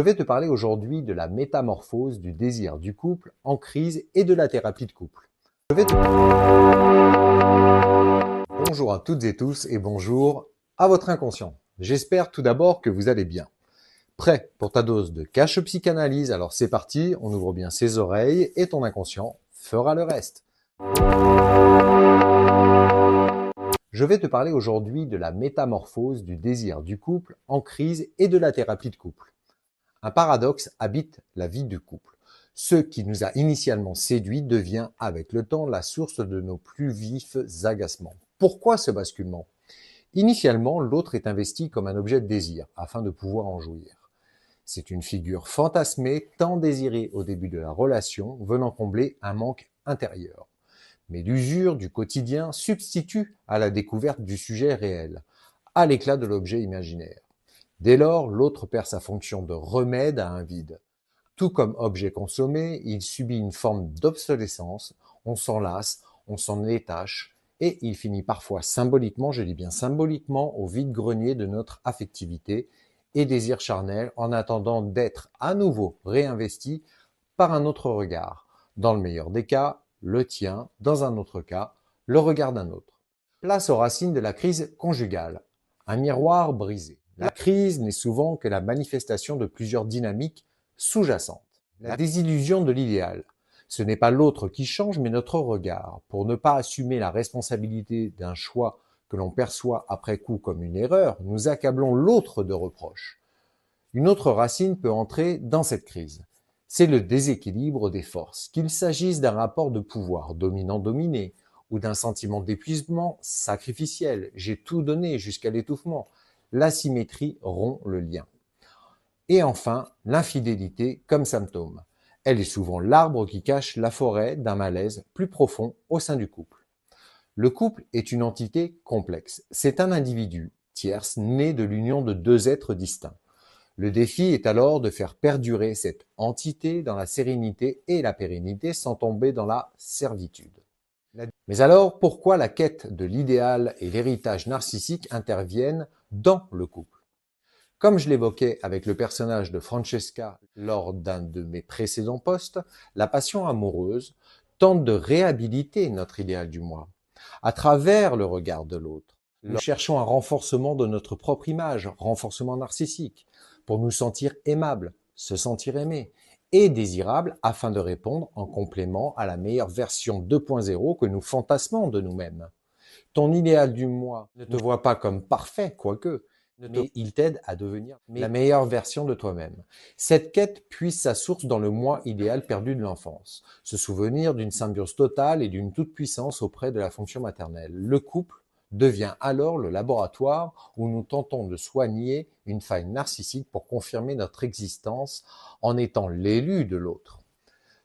Je vais te parler aujourd'hui de la métamorphose du désir du couple en crise et de la thérapie de couple. Bonjour à toutes et tous et bonjour à votre inconscient. J'espère tout d'abord que vous allez bien. Prêt pour ta dose de cache psychanalyse? Alors c'est parti, on ouvre bien ses oreilles et ton inconscient fera le reste. Je vais te parler aujourd'hui de la métamorphose du désir du couple en crise et de la thérapie de couple. Un paradoxe habite la vie du couple. Ce qui nous a initialement séduits devient avec le temps la source de nos plus vifs agacements. Pourquoi ce basculement? Initialement, l'autre est investi comme un objet de désir afin de pouvoir en jouir. C'est une figure fantasmée, tant désirée au début de la relation, venant combler un manque intérieur. Mais l'usure du quotidien substitue à la découverte du sujet réel, à l'éclat de l'objet imaginaire. Dès lors, l'autre perd sa fonction de remède à un vide. Tout comme objet consommé, il subit une forme d'obsolescence, on s'en lasse, on s'en détache, et il finit parfois symboliquement, je dis bien symboliquement, au vide-grenier de notre affectivité et désir charnel en attendant d'être à nouveau réinvesti par un autre regard. Dans le meilleur des cas, le tien, dans un autre cas, le regard d'un autre. Place aux racines de la crise conjugale. Un miroir brisé. La crise n'est souvent que la manifestation de plusieurs dynamiques sous-jacentes. La désillusion de l'idéal. Ce n'est pas l'autre qui change, mais notre regard. Pour ne pas assumer la responsabilité d'un choix que l'on perçoit après coup comme une erreur, nous accablons l'autre de reproches. Une autre racine peut entrer dans cette crise. C'est le déséquilibre des forces, qu'il s'agisse d'un rapport de pouvoir dominant-dominé, ou d'un sentiment d'épuisement sacrificiel, j'ai tout donné jusqu'à l'étouffement. L'asymétrie rompt le lien. Et enfin, l'infidélité comme symptôme. Elle est souvent l'arbre qui cache la forêt d'un malaise plus profond au sein du couple. Le couple est une entité complexe. C'est un individu, tierce, né de l'union de deux êtres distincts. Le défi est alors de faire perdurer cette entité dans la sérénité et la pérennité sans tomber dans la servitude. Mais alors, pourquoi la quête de l'idéal et l'héritage narcissique interviennent dans le couple? Comme je l'évoquais avec le personnage de Francesca lors d'un de mes précédents posts, la passion amoureuse tente de réhabiliter notre idéal du moi, à travers le regard de l'autre. Nous cherchons un renforcement de notre propre image, renforcement narcissique, pour nous sentir aimables, se sentir aimés, et désirables afin de répondre en complément à la meilleure version 2.0 que nous fantasmons de nous-mêmes. Ton idéal du moi ne te voit pas comme parfait, quoique, mais il t'aide à devenir la meilleure version de toi-même. Cette quête puise sa source dans le moi idéal perdu de l'enfance, se souvenir d'une symbiose totale et d'une toute-puissance auprès de la fonction maternelle. Le couple devient alors le laboratoire où nous tentons de soigner une faille narcissique pour confirmer notre existence en étant l'élu de l'autre.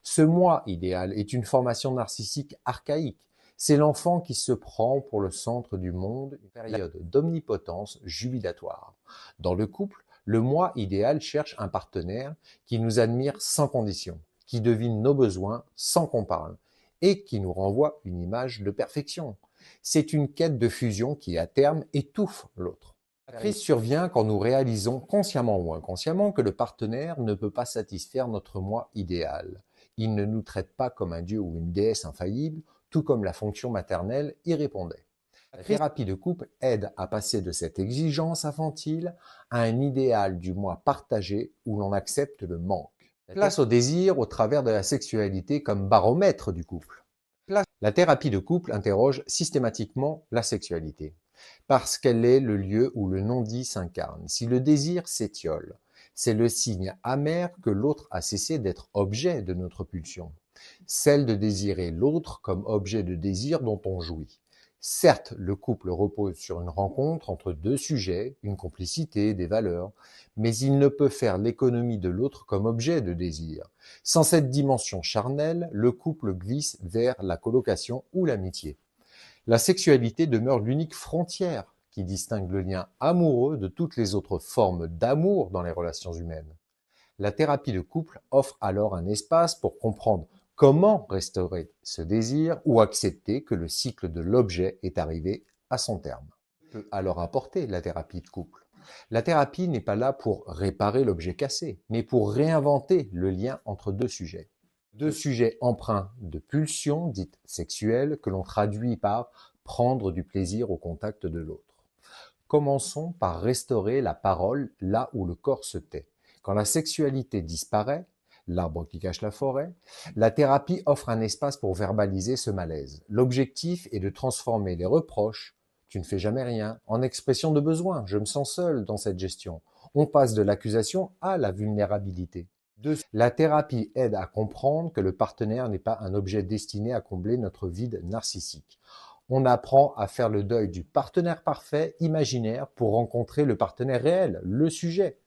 Ce moi idéal est une formation narcissique archaïque. C'est l'enfant qui se prend pour le centre du monde, une période d'omnipotence jubilatoire. Dans le couple, le moi idéal cherche un partenaire qui nous admire sans condition, qui devine nos besoins sans qu'on parle, et qui nous renvoie une image de perfection. C'est une quête de fusion qui, à terme, étouffe l'autre. La crise survient quand nous réalisons, consciemment ou inconsciemment, que le partenaire ne peut pas satisfaire notre moi idéal. Il ne nous traite pas comme un dieu ou une déesse infaillible, tout comme la fonction maternelle y répondait. La thérapie de couple aide à passer de cette exigence infantile à un idéal du moi partagé où l'on accepte le manque. Place au désir au travers de la sexualité comme baromètre du couple. La thérapie de couple interroge systématiquement la sexualité, parce qu'elle est le lieu où le non-dit s'incarne. Si le désir s'étiole, c'est le signe amer que l'autre a cessé d'être objet de notre pulsion, celle de désirer l'autre comme objet de désir dont on jouit. Certes, le couple repose sur une rencontre entre deux sujets, une complicité, des valeurs, mais il ne peut faire l'économie de l'autre comme objet de désir. Sans cette dimension charnelle, le couple glisse vers la colocation ou l'amitié. La sexualité demeure l'unique frontière qui distingue le lien amoureux de toutes les autres formes d'amour dans les relations humaines. La thérapie de couple offre alors un espace pour comprendre comment restaurer ce désir ou accepter que le cycle de l'objet est arrivé à son terme. Que peut alors apporter la thérapie de couple? La thérapie n'est pas là pour réparer l'objet cassé, mais pour réinventer le lien entre deux sujets. Deux sujets empreints de pulsions dites sexuelles que l'on traduit par prendre du plaisir au contact de l'autre. Commençons par restaurer la parole là où le corps se tait. Quand la sexualité disparaît, l'arbre qui cache la forêt, la thérapie offre un espace pour verbaliser ce malaise. L'objectif est de transformer les reproches tu ne fais jamais rien, en expression de besoin, je me sens seul dans cette gestion. On passe de l'accusation à la vulnérabilité. La thérapie aide à comprendre que le partenaire n'est pas un objet destiné à combler notre vide narcissique. On apprend à faire le deuil du partenaire parfait, imaginaire, pour rencontrer le partenaire réel, le sujet.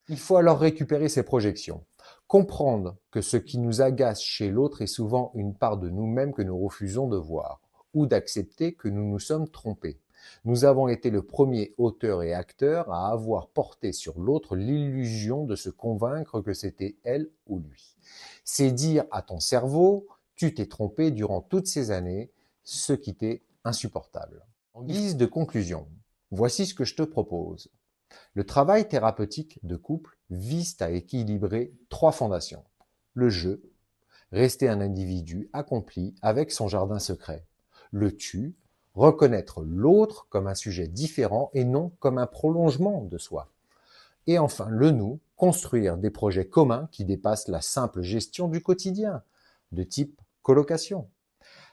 Il faut alors récupérer ses projections. Comprendre que ce qui nous agace chez l'autre est souvent une part de nous-mêmes que nous refusons de voir, ou d'accepter que nous nous sommes trompés. Nous avons été le premier auteur et acteur à avoir porté sur l'autre l'illusion de se convaincre que c'était elle ou lui. C'est dire à ton cerveau, tu t'es trompé durant toutes ces années, ce qui t'est insupportable. En guise de conclusion, voici ce que je te propose. Le travail thérapeutique de couple vise à équilibrer 3 fondations. Le je, rester un individu accompli avec son jardin secret. Le tu, reconnaître l'autre comme un sujet différent et non comme un prolongement de soi. Et enfin, le nous, construire des projets communs qui dépassent la simple gestion du quotidien, de type colocation.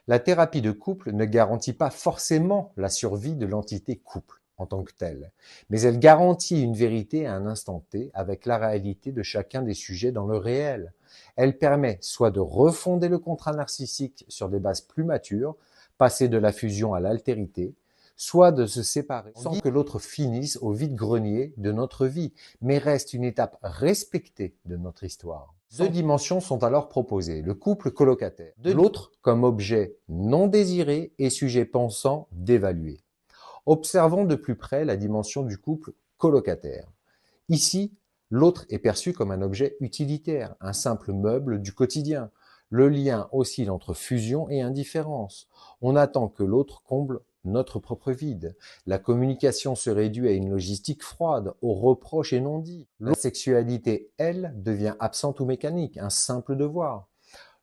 La thérapie de couple ne garantit pas forcément la survie de l'entité couple en tant que telle, mais elle garantit une vérité à un instant T avec la réalité de chacun des sujets dans le réel. Elle permet soit de refonder le contrat narcissique sur des bases plus matures, passer de la fusion à l'altérité, soit de se séparer sans que l'autre finisse au vide-grenier de notre vie, mais reste une étape respectée de notre histoire. 2 dimensions sont alors proposées, le couple colocataire, de l'autre comme objet non désiré et sujet pensant d'évaluer. Observons de plus près la dimension du couple colocataire. Ici, l'autre est perçu comme un objet utilitaire, un simple meuble du quotidien. Le lien oscille entre fusion et indifférence. On attend que l'autre comble notre propre vide. La communication se réduit à une logistique froide, aux reproches et non-dits. La sexualité, elle, devient absente ou mécanique, un simple devoir.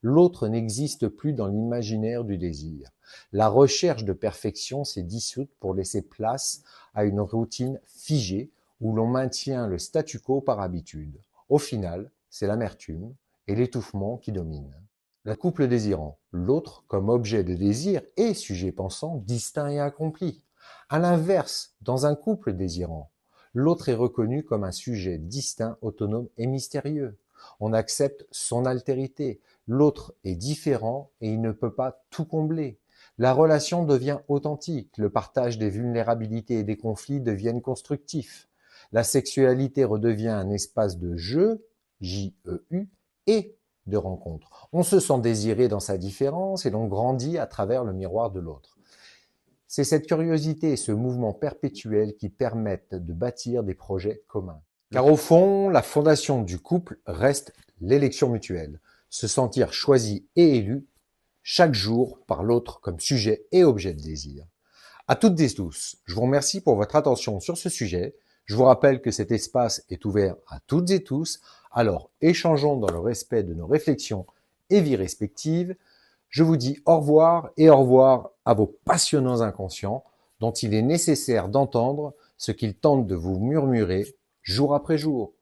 L'autre n'existe plus dans l'imaginaire du désir. La recherche de perfection s'est dissoute pour laisser place à une routine figée où l'on maintient le statu quo par habitude. Au final, c'est l'amertume et l'étouffement qui dominent. Le couple désirant, l'autre comme objet de désir et sujet pensant distinct et accompli. À l'inverse, dans un couple désirant, l'autre est reconnu comme un sujet distinct, autonome et mystérieux. On accepte son altérité. L'autre est différent et il ne peut pas tout combler. La relation devient authentique. Le partage des vulnérabilités et des conflits deviennent constructifs. La sexualité redevient un espace de jeu, J-E-U, et de rencontre. On se sent désiré dans sa différence et l'on grandit à travers le miroir de l'autre. C'est cette curiosité et ce mouvement perpétuel qui permettent de bâtir des projets communs. Car au fond, la fondation du couple reste l'élection mutuelle, se sentir choisi et élu chaque jour par l'autre comme sujet et objet de désir. À toutes et tous, je vous remercie pour votre attention sur ce sujet. Je vous rappelle que cet espace est ouvert à toutes et tous, alors échangeons dans le respect de nos réflexions et vies respectives. Je vous dis au revoir et au revoir à vos passionnants inconscients dont il est nécessaire d'entendre ce qu'ils tentent de vous murmurer jour après jour.